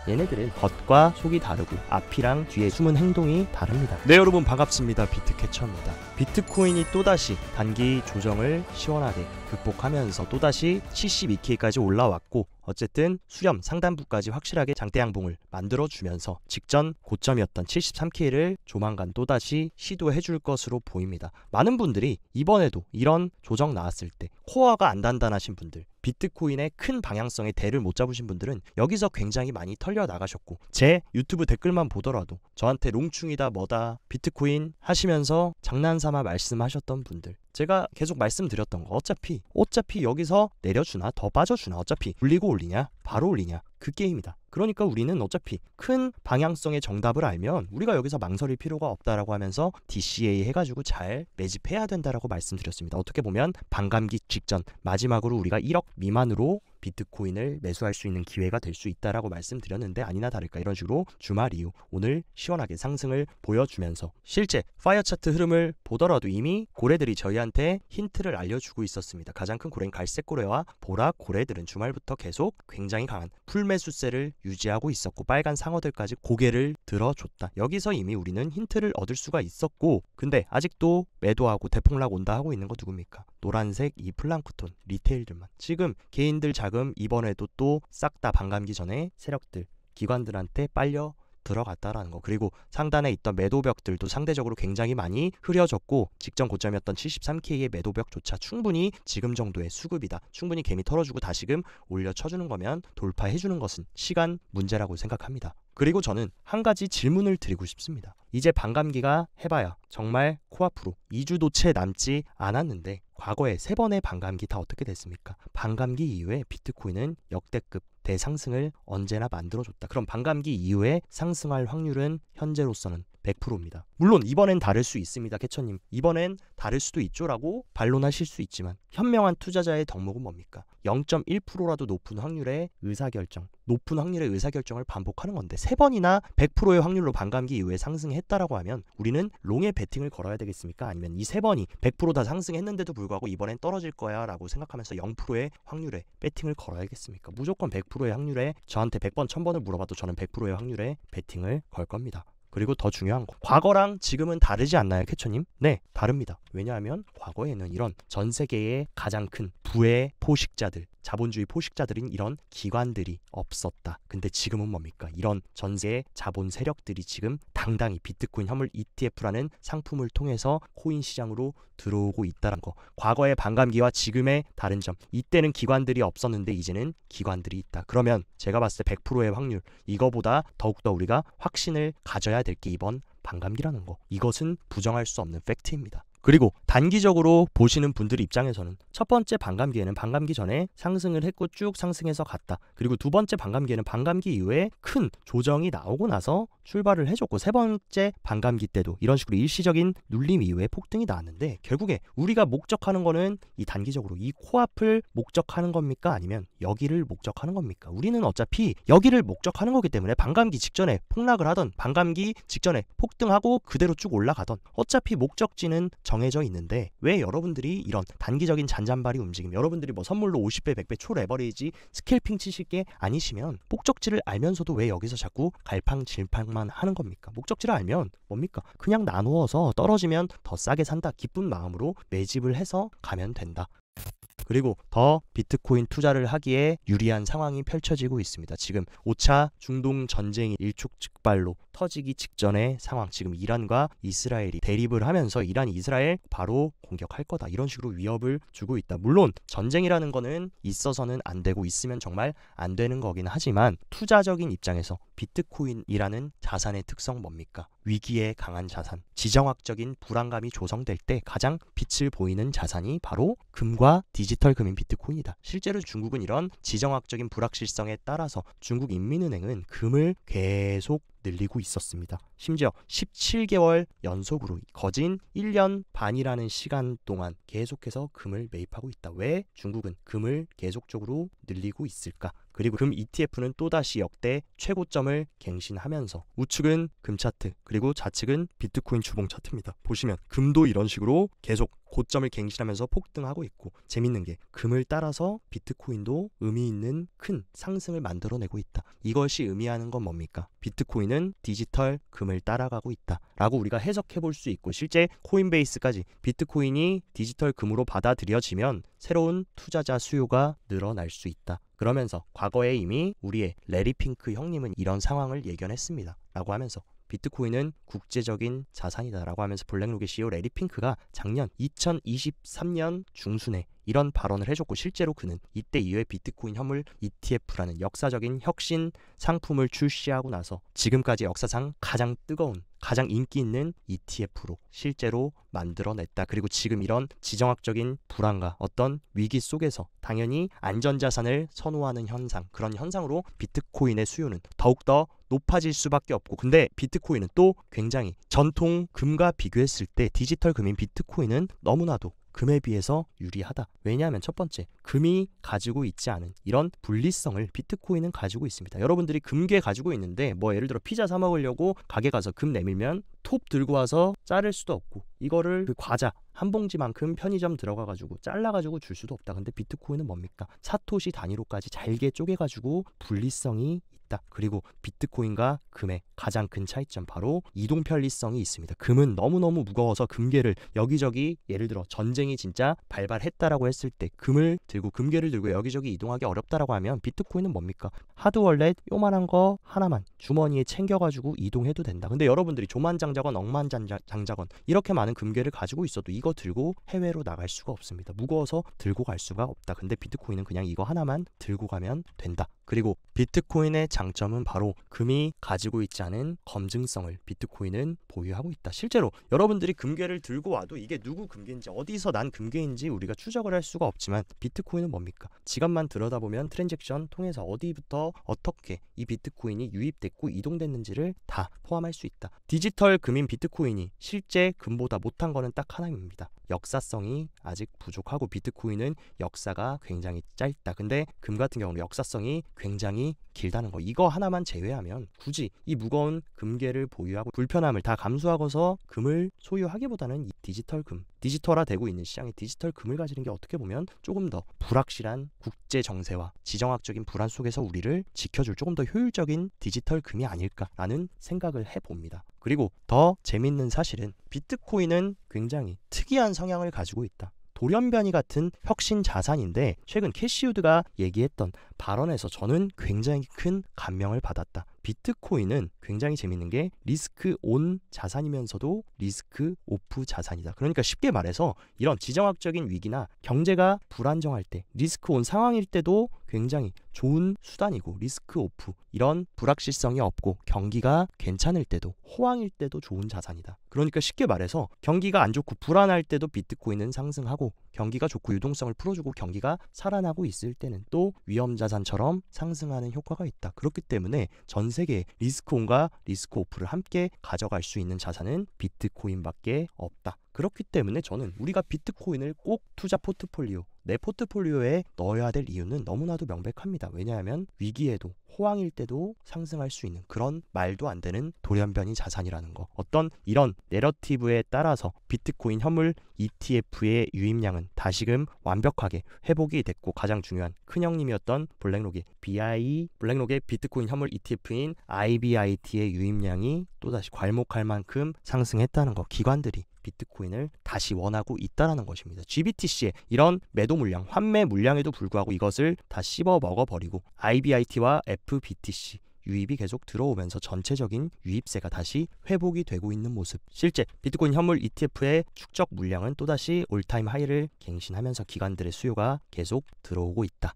얘네들은 겉과 속이 다르고 앞이랑 뒤에 숨은 행동이 다릅니다. 네, 여러분 반갑습니다. 비트캐쳐입니다. 비트코인이 또다시 단기 조정을 시원하게 극복하면서 또다시 72K까지 올라왔고, 어쨌든 수렴 상단부까지 확실하게 장대 양봉을 만들어주면서 직전 고점이었던 73K를 조만간 또다시 시도해줄 것으로 보입니다. 많은 분들이 이번에도 이런 조정 나왔을 때 코어가 안 단단하신 분들, 비트코인의 큰 방향성에 대를 못 잡으신 분들은 여기서 굉장히 많이 털려 나가셨고, 제 유튜브 댓글만 보더라도 저한테 롱충이다 뭐다 비트코인 하시면서 장난삼아 말씀하셨던 분들, 제가 계속 말씀드렸던 거, 어차피 여기서 내려주나 더 빠져주나, 어차피 올리고 올리냐 바로 올리냐 그 게임이다. 그러니까 우리는 어차피 큰 방향성의 정답을 알면 우리가 여기서 망설일 필요가 없다라고 하면서 DCA 해가지고 잘 매집해야 된다라고 말씀드렸습니다. 어떻게 보면 반감기 직전 마지막으로 우리가 1억 미만으로 비트코인을 매수할 수 있는 기회가 될 수 있다라고 말씀드렸는데, 아니나 다를까 이런 식으로 주말 이후 오늘 시원하게 상승을 보여주면서 실제 파이어 차트 흐름을 보더라도 이미 고래들이 저희한테 힌트를 알려주고 있었습니다. 가장 큰 고래인 갈색 고래와 보라 고래들은 주말부터 계속 굉장히 강한 풀매수세를 유지하고 있었고, 빨간 상어들까지 고개를 들어줬다. 여기서 이미 우리는 힌트를 얻을 수가 있었고, 근데 아직도 매도하고 대폭락 온다 하고 있는 거 누굽니까? 노란색 이 플랑크톤 리테일들만. 지금 개인들 자금 이번에도 또 싹 다 반감기 전에 세력들 기관들한테 빨려 들어갔다라는 거. 그리고 상단에 있던 매도벽들도 상대적으로 굉장히 많이 흐려졌고, 직전 고점이었던 73K의 매도벽조차 충분히 지금 정도의 수급이다, 충분히 개미 털어주고 다시금 올려 쳐주는 거면 돌파해주는 것은 시간 문제라고 생각합니다. 그리고 저는 한 가지 질문을 드리고 싶습니다. 이제 반감기가 해봐야 정말 코앞으로 2주도 채 남지 않았는데 과거에 3번의 반감기 다 어떻게 됐습니까? 반감기 이후에 비트코인은 역대급 대상승을 언제나 만들어줬다. 그럼 반감기 이후에 상승할 확률은 현재로서는 100%입니다. 물론 이번엔 다를 수 있습니다. 캐처님, 이번엔 다를 수도 있죠라고 반론하실 수 있지만 현명한 투자자의 덕목은 뭡니까? 0.1%라도 높은 확률의 의사결정을 반복하는 건데, 3번이나 100%의 확률로 반감기 이후에 상승했다라고 하면 우리는 롱에 베팅을 걸어야 되겠습니까? 아니면 이 3번이 100% 다 상승했는데도 불구하고 이번엔 떨어질 거야 라고 생각하면서 0%의 확률에 베팅을 걸어야겠습니까? 무조건 100%의 확률에, 저한테 100번 1000번을 물어봐도 저는 100%의 확률에 베팅을 걸 겁니다. 그리고 더 중요한 거, 과거랑 지금은 다르지 않나요, 캐처님? 네, 다릅니다. 왜냐하면 과거에는 이런 전 세계의 가장 큰 부의 포식자들, 자본주의 포식자들인 이런 기관들이 없었다. 근데 지금은 뭡니까? 이런 전세의 자본 세력들이 지금 당당히 비트코인 현물 ETF라는 상품을 통해서 코인 시장으로 들어오고 있다는 거. 과거의 반감기와 지금의 다른 점, 이때는 기관들이 없었는데 이제는 기관들이 있다. 그러면 제가 봤을 때 100%의 확률, 이거보다 더욱더 우리가 확신을 가져야 될 게 이번 반감기라는 거. 이것은 부정할 수 없는 팩트입니다. 그리고 단기적으로 보시는 분들 입장에서는 첫 번째 반감기에는 반감기 전에 상승을 했고 쭉 상승해서 갔다. 그리고 두 번째 반감기에는 반감기 이후에 큰 조정이 나오고 나서 출발을 해줬고, 세 번째 반감기 때도 이런 식으로 일시적인 눌림 이후에 폭등이 나왔는데, 결국에 우리가 목적하는 거는 이 단기적으로 이 코앞을 목적하는 겁니까? 아니면 여기를 목적하는 겁니까? 우리는 어차피 여기를 목적하는 거기 때문에 반감기 직전에 폭락을 하던 반감기 직전에 폭등하고 그대로 쭉 올라가던 어차피 목적지는 정해져 있는데, 왜 여러분들이 이런 단기적인 잔잔바리 움직임, 여러분들이 뭐 선물로 50배 100배 초레버리지 스캘핑 치실 게 아니시면 목적지를 알면서도 왜 여기서 자꾸 갈팡질팡만 하는 겁니까? 목적지를 알면 뭡니까? 그냥 나누어서 떨어지면 더 싸게 산다, 기쁜 마음으로 매집을 해서 가면 된다. 그리고 더 비트코인 투자를 하기에 유리한 상황이 펼쳐지고 있습니다. 지금 5차 중동 전쟁이 일촉즉발로 터지기 직전의 상황, 지금 이란과 이스라엘이 대립을 하면서 이란, 이스라엘 바로 공격할 거다, 이런 식으로 위협을 주고 있다. 물론 전쟁이라는 거는 있어서는 안 되고 있으면 정말 안 되는 거긴 하지만, 투자적인 입장에서 비트코인이라는 자산의 특성 뭡니까? 위기에 강한 자산, 지정학적인 불안감이 조성될 때 가장 빛을 보이는 자산이 바로 금과 디지털 금인 비트코인이다. 실제로 중국은 이런 지정학적인 불확실성에 따라서 중국 인민은행은 금을 계속 늘리고 있었습니다. 심지어 17개월 연속으로 거진 1년 반이라는 시간 동안 계속해서 금을 매입하고 있다. 왜 중국은 금을 계속적으로 늘리고 있을까? 그리고 금 ETF는 또다시 역대 최고점을 갱신하면서, 우측은 금 차트, 그리고 좌측은 비트코인 주봉 차트입니다. 보시면 금도 이런 식으로 계속 고점을 갱신하면서 폭등하고 있고, 재밌는 게 금을 따라서 비트코인도 의미 있는 큰 상승을 만들어내고 있다. 이것이 의미하는 건 뭡니까? 비트코인은 디지털 금을 따라가고 있다 라고 우리가 해석해 볼 수 있고, 실제 코인베이스까지 비트코인이 디지털 금으로 받아들여지면 새로운 투자자 수요가 늘어날 수 있다. 그러면서 과거에 이미 우리의 레리 핑크 형님은 이런 상황을 예견했습니다 라고 하면서 비트코인은 국제적인 자산이다 라고 하면서 블랙록의 CEO 레리 핑크가 작년 2023년 중순에 이런 발언을 해줬고, 실제로 그는 이때 이후에 비트코인 현물 ETF라는 역사적인 혁신 상품을 출시하고 나서 지금까지 역사상 가장 뜨거운, 가장 인기 있는 ETF로 실제로 만들어냈다. 그리고 지금 이런 지정학적인 불안과 어떤 위기 속에서 당연히 안전자산을 선호하는 현상, 그런 현상으로 비트코인의 수요는 더욱더 높아질 수밖에 없고, 근데 비트코인은 또 굉장히 전통 금과 비교했을 때 디지털 금인 비트코인은 너무나도 금에 비해서 유리하다. 왜냐하면 첫 번째, 금이 가지고 있지 않은 이런 분리성을 비트코인은 가지고 있습니다. 여러분들이 금괴 가지고 있는데 뭐 예를 들어 피자 사 먹으려고 가게 가서 금 내밀면 톱 들고 와서 자를 수도 없고, 이거를 그 과자 한 봉지만큼 편의점 들어가가지고 잘라가지고 줄 수도 없다. 근데 비트코인은 뭡니까? 사토시 단위로까지 잘게 쪼개가지고 분리성이 있다. 그리고 비트코인과 금의 가장 큰 차이점, 바로 이동 편리성이 있습니다. 금은 너무너무 무거워서 금괴를 여기저기, 예를 들어 전쟁이 진짜 발발했다라고 했을 때 금을 들고, 금괴를 들고 여기저기 이동하기 어렵다라고 하면 비트코인은 뭡니까? 하드월렛 요만한 거 하나만 주머니에 챙겨가지고 이동해도 된다. 근데 여러분들이 조만장자건 억만장자건 이렇게 많은 금괴를 가지고 있어도 이거 들고 해외로 나갈 수가 없습니다. 무거워서 들고 갈 수가 없다. 근데 비트코인은 그냥 이거 하나만 들고 가면 된다. 그리고 비트코인의 장점은 바로 금이 가지고 있지 않은 검증성을 비트코인은 보유하고 있다. 실제로 여러분들이 금괴를 들고 와도 이게 누구 금괴인지, 어디서 난 금괴인지 우리가 추적을 할 수가 없지만, 비트코인은 뭡니까? 지갑만 들여다보면 트랜잭션 통해서 어디부터 어떻게 이 비트코인이 유입됐고 이동됐는지를 다 포함할 수 있다. 디지털 금인 비트코인이 실제 금보다 못한 거는 딱 하나입니다. 역사성이 아직 부족하고 비트코인은 역사가 굉장히 짧다. 근데 금 같은 경우는 역사성이 굉장히 길다는 거, 이거 하나만 제외하면 굳이 이 무거운 금괴를 보유하고 불편함을 다 감수하고서 금을 소유하기보다는 이 디지털 금, 디지털화되고 있는 시장에 디지털 금을 가지는 게 어떻게 보면 조금 더 불확실한 국제 정세와 지정학적인 불안 속에서 우리를 지켜줄 조금 더 효율적인 디지털 금이 아닐까라는 생각을 해봅니다. 그리고 더 재밌는 사실은 비트코인은 굉장히 특이한 성향을 가지고 있다. 돌연변이 같은 혁신 자산인데, 최근 캐시우드가 얘기했던 발언에서 저는 굉장히 큰 감명을 받았다. 비트코인은 굉장히 재밌는 게 리스크 온 자산이면서도 리스크 오프 자산이다. 그러니까 쉽게 말해서 이런 지정학적인 위기나 경제가 불안정할 때, 리스크 온 상황일 때도 굉장히 좋은 수단이고, 리스크 오프, 이런 불확실성이 없고 경기가 괜찮을 때도, 호황일 때도 좋은 자산이다. 그러니까 쉽게 말해서 경기가 안 좋고 불안할 때도 비트코인은 상승하고, 경기가 좋고 유동성을 풀어주고 경기가 살아나고 있을 때는 또 위험자산처럼 상승하는 효과가 있다. 그렇기 때문에 전 세계 리스크온과 리스크오프를 함께 가져갈 수 있는 자산은 비트코인밖에 없다. 그렇기 때문에 저는 우리가 비트코인을 꼭 투자 포트폴리오, 내 포트폴리오에 넣어야 될 이유는 너무나도 명백합니다. 왜냐하면 위기에도 호황일 때도 상승할 수 있는 그런 말도 안 되는 돌연변이 자산이라는 거, 어떤 이런 내러티브에 따라서 비트코인 현물 ETF의 유입량은 다시금 완벽하게 회복이 됐고, 가장 중요한 큰형님이었던 블랙록의 블랙록의 비트코인 현물 ETF인 IBIT의 유입량이 또다시 괄목할 만큼 상승했다는 거, 기관들이 비트코인을 다시 원하고 있다는 것입니다. GBTC의 이런 매도 물량, 환매 물량에도 불구하고 이것을 다 씹어 먹어버리고 IBIT와 FBTC 유입이 계속 들어오면서 전체적인 유입세가 다시 회복이 되고 있는 모습. 실제 비트코인 현물 ETF의 축적 물량은 또다시 올타임 하이를 갱신하면서 기관들의 수요가 계속 들어오고 있다.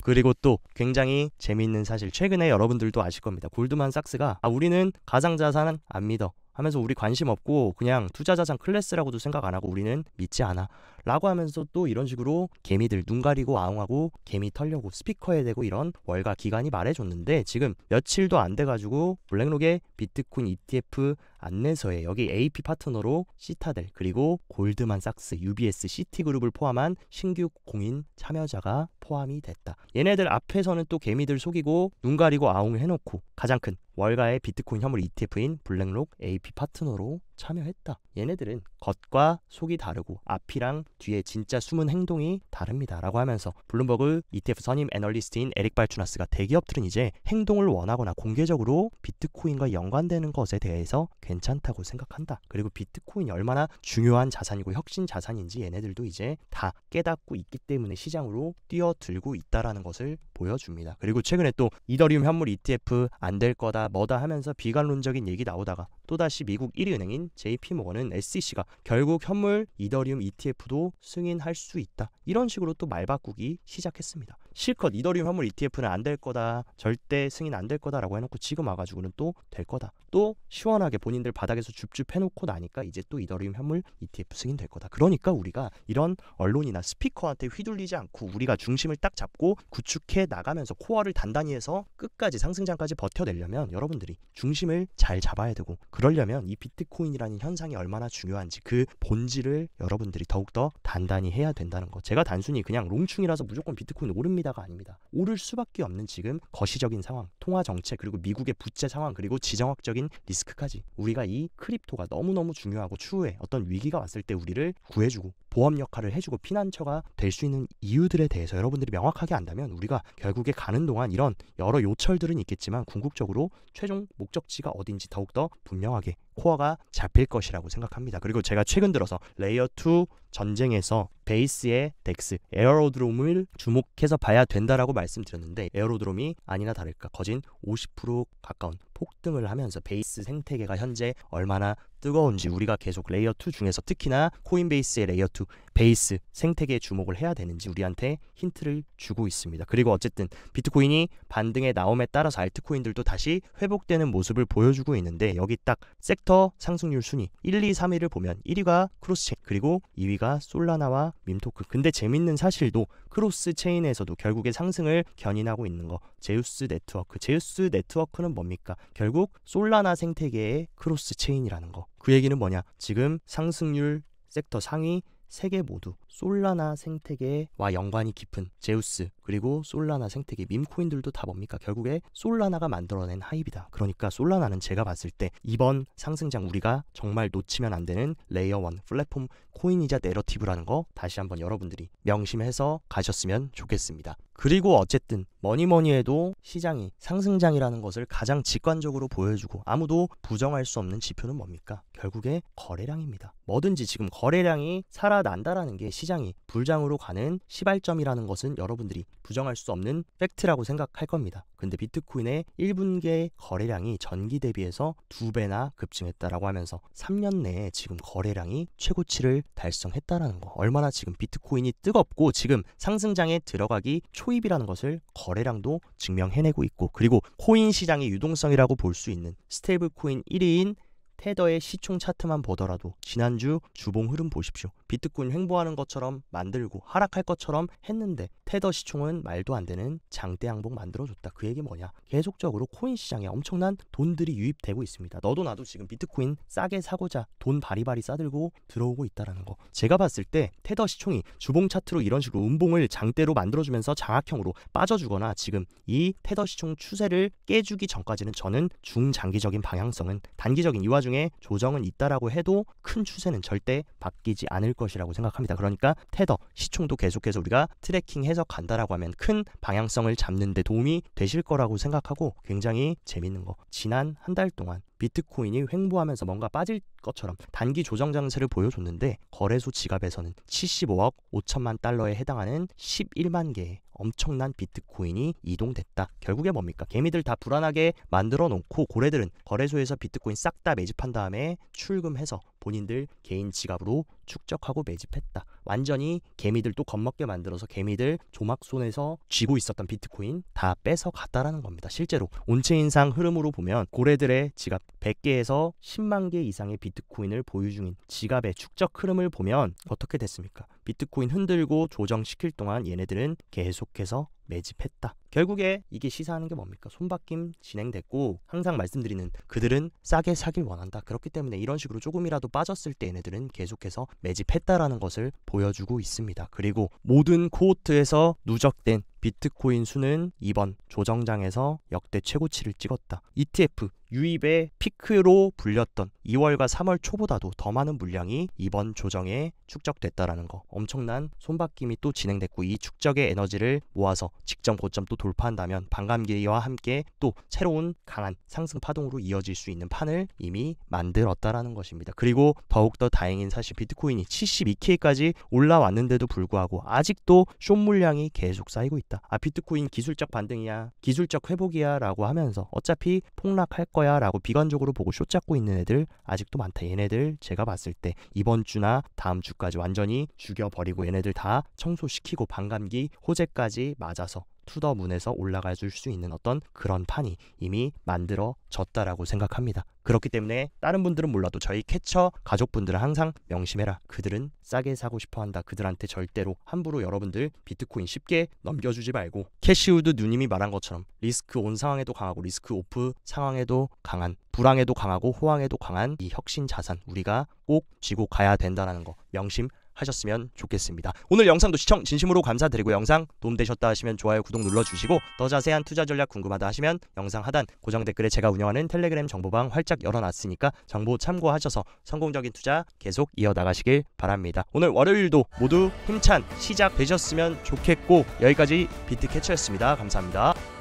그리고 또 굉장히 재미있는 사실, 최근에 여러분들도 아실 겁니다. 골드만삭스가 우리는 가상자산은 안 믿어 하면서 우리 관심 없고 그냥 투자자산 클래스라고도 생각 안 하고 우리는 믿지 않아 라고 하면서 또 이런 식으로 개미들 눈 가리고 아웅하고 개미 털려고 스피커에 대고 이런 월가 기관이 말해줬는데, 지금 며칠도 안 돼가지고 블랙록의 비트코인 ETF 안내서에 여기 AP 파트너로 시타델 그리고 골드만삭스, UBS, 시티그룹을 포함한 신규 공인 참여자가 포함이 됐다. 얘네들 앞에서는 또 개미들 속이고 눈 가리고 아웅 해놓고 가장 큰 월가의 비트코인 현물 ETF인 블랙록 AP 파트너로 참여했다. 얘네들은 겉과 속이 다르고 앞이랑 뒤에 진짜 숨은 행동이 다릅니다 라고 하면서 블룸버그 ETF 선임 애널리스트인 에릭 발투나스가 대기업들은 이제 행동을 원하거나 공개적으로 비트코인과 연관되는 것에 대해서 괜찮다고 생각한다. 그리고 비트코인이 얼마나 중요한 자산이고 혁신 자산인지 얘네들도 이제 다 깨닫고 있기 때문에 시장으로 뛰어들고 있다라는 것을 보여줍니다. 그리고 최근에 또 이더리움 현물 ETF 안 될 거다 뭐다 하면서 비관론적인 얘기 나오다가 또다시 미국 1위 은행인 JP모건은 SEC가 결국 현물 이더리움 ETF도 승인할 수 있다. 이런 식으로 또 말 바꾸기 시작했습니다. 실컷 이더리움 현물 ETF는 안 될 거다. 절대 승인 안 될 거다라고 해놓고 지금 와가지고는 또 될 거다. 또 시원하게 본인들 바닥에서 줍줍 해놓고 나니까 이제 또 이더리움 현물 ETF 승인될 거다. 그러니까 우리가 이런 언론이나 스피커한테 휘둘리지 않고 우리가 중심을 딱 잡고 구축해 나가면서 코어를 단단히 해서 끝까지 상승장까지 버텨내려면 여러분들이 중심을 잘 잡아야 되고, 그러려면 이 비트코인이라는 현상이 얼마나 중요한지 그 본질을 여러분들이 더욱더 단단히 해야 된다는 것. 제가 단순히 그냥 롱충이라서 무조건 비트코인 오릅니다가 아닙니다. 오를 수밖에 없는 지금 거시적인 상황, 통화 정책, 그리고 미국의 부채 상황, 그리고 지정학적인 리스크까지 우리가 이 크립토가 너무너무 중요하고 추후에 어떤 위기가 왔을 때 우리를 구해주고 보험 역할을 해주고 피난처가 될 수 있는 이유들에 대해서 여러분들이 명확하게 안다면 우리가 결국에 가는 동안 이런 여러 요철들은 있겠지만 궁극적으로 최종 목적지가 어딘지 더욱더 분명하게 코어가 잡힐 것이라고 생각합니다. 그리고 제가 최근 들어서 레이어 2 전쟁에서 베이스의 덱스 에어로드롬을 주목해서 봐야 된다라고 말씀드렸는데, 에어로드롬이 아니나 다를까 거진 50% 가까운 폭등을 하면서 베이스 생태계가 현재 얼마나 뜨거운지 우리가 계속 레이어 2 중에서 특히나 코인베이스의 레이어 2 베이스 생태계에 주목을 해야 되는지 우리한테 힌트를 주고 있습니다. 그리고 어쨌든 비트코인이 반등의 나옴에 따라서 알트코인들도 다시 회복되는 모습을 보여주고 있는데, 여기 딱 섹터 상승률 순위 1, 2, 3위를 보면 1위가 크로스체인, 그리고 2위가 솔라나와 밈토크. 근데 재밌는 사실도 크로스체인에서도 결국에 상승을 견인하고 있는 거 제우스 네트워크. 제우스 네트워크는 뭡니까? 결국 솔라나 생태계의 크로스체인이라는 거. 그 얘기는 뭐냐? 지금 상승률 섹터 상위 3개 모두 솔라나 생태계와 연관이 깊은 제우스 그리고 솔라나 생태계 밈코인들도 다 뭡니까? 결국에 솔라나가 만들어낸 하입이다. 그러니까 솔라나는 제가 봤을 때 이번 상승장 우리가 정말 놓치면 안 되는 레이어 1 플랫폼 코인이자 내러티브라는 거 다시 한번 여러분들이 명심해서 가셨으면 좋겠습니다. 그리고 어쨌든 뭐니 해도 시장이 상승장이라는 것을 가장 직관적으로 보여주고 아무도 부정할 수 없는 지표는 뭡니까? 결국에 거래량입니다. 뭐든지 지금 거래량이 살아난다라는 게 시장이 불장으로 가는 시발점이라는 것은 여러분들이 부정할 수 없는 팩트라고 생각할 겁니다. 근데 비트코인의 1분기의 거래량이 전기 대비해서 2배나 급증했다라고 하면서 3년 내에 지금 거래량이 최고치를 달성했다라는 거. 얼마나 지금 비트코인이 뜨겁고 지금 상승장에 들어가기 초입이라는 것을 거래량도 증명해내고 있고, 그리고 코인 시장의 유동성이라고 볼 수 있는 스테이블 코인 1위인 테더의 시총 차트만 보더라도 지난주 주봉 흐름 보십시오. 비트코인 횡보하는 것처럼 만들고 하락할 것처럼 했는데 테더 시총은 말도 안 되는 장대 양봉 만들어줬다. 그 얘기 뭐냐? 계속적으로 코인 시장에 엄청난 돈들이 유입되고 있습니다. 너도 나도 지금 비트코인 싸게 사고자 돈 바리바리 싸들고 들어오고 있다는 거. 제가 봤을 때 테더 시총이 주봉 차트로 이런 식으로 음봉을 장대로 만들어주면서 장악형으로 빠져주거나 지금 이 테더 시총 추세를 깨주기 전까지는 저는 중장기적인 방향성은 단기적인 이 와중에 조정은 있다라고 해도 큰 추세는 절대 바뀌지 않을 것이라고 생각합니다. 그러니까 테더 시총도 계속해서 우리가 트래킹해서 간다라고 하면 큰 방향성을 잡는 데 도움이 되실 거라고 생각하고, 굉장히 재밌는 거, 지난 한 달 동안 비트코인이 횡보하면서 뭔가 빠질 것처럼 단기 조정 장세를 보여줬는데 거래소 지갑에서는 75억 5천만 달러에 해당하는 11만 개의 엄청난 비트코인이 이동됐다. 결국에 뭡니까? 개미들 다 불안하게 만들어 놓고 고래들은 거래소에서 비트코인 싹 다 매집한 다음에 출금해서 본인들 개인 지갑으로 축적하고 매집했다. 완전히 개미들도 겁먹게 만들어서 개미들 조막손에서 쥐고 있었던 비트코인 다 뺏어 갔다라는 겁니다. 실제로 온체인상 흐름으로 보면 고래들의 지갑 100개에서 10만 개 이상의 비트코인을 보유 중인 지갑의 축적 흐름을 보면 어떻게 됐습니까? 비트코인 흔들고 조정시킬 동안 얘네들은 계속해서 매집했다. 결국에 이게 시사하는 게 뭡니까? 손바뀜 진행됐고, 항상 말씀드리는 그들은 싸게 사길 원한다. 그렇기 때문에 이런 식으로 조금이라도 빠졌을 때 얘네들은 계속해서 매집했다라는 것을 보여주고 있습니다. 그리고 모든 코호트에서 누적된 비트코인 수는 이번 조정장에서 역대 최고치를 찍었다. ETF 유입의 피크로 불렸던 2월과 3월 초보다도 더 많은 물량이 이번 조정에 축적됐다라는 거. 엄청난 손바뀜이 또 진행됐고 이 축적의 에너지를 모아서 직전 고점 또 돌파한다면 반감기와 함께 또 새로운 강한 상승 파동으로 이어질 수 있는 판을 이미 만들었다라는 것입니다. 그리고 더욱더 다행인 사실 비트코인이 72K까지 올라왔는데도 불구하고 아직도 숏 물량이 계속 쌓이고 있다. 비트코인 기술적 반등이야, 기술적 회복이야 라고 하면서 어차피 폭락할 거야 라고 비관적으로 보고 숏 잡고 있는 애들 아직도 많다. 얘네들 제가 봤을 때 이번 주나 다음 주까지 완전히 죽여버리고 얘네들 다 청소시키고 반감기 호재까지 맞아서 투더문에서 올라가 줄 수 있는 어떤 그런 판이 이미 만들어졌다라고 생각합니다. 그렇기 때문에 다른 분들은 몰라도 저희 캐쳐 가족분들은 항상 명심해라. 그들은 싸게 사고 싶어한다. 그들한테 절대로 함부로 여러분들 비트코인 쉽게 넘겨주지 말고 캐시우드 누님이 말한 것처럼 리스크 온 상황에도 강하고 리스크 오프 상황에도 강한, 불황에도 강하고 호황에도 강한 이 혁신 자산 우리가 꼭 쥐고 가야 된다는 거 명심 하셨으면 좋겠습니다. 오늘 영상도 시청 진심으로 감사드리고 영상 도움되셨다 하시면 좋아요, 구독 눌러주시고 더 자세한 투자 전략 궁금하다 하시면 영상 하단 고정 댓글에 제가 운영하는 텔레그램 정보방 활짝 열어놨으니까 정보 참고하셔서 성공적인 투자 계속 이어나가시길 바랍니다. 오늘 월요일도 모두 힘찬 시작 되셨으면 좋겠고 여기까지 비트캐쳐였습니다. 감사합니다.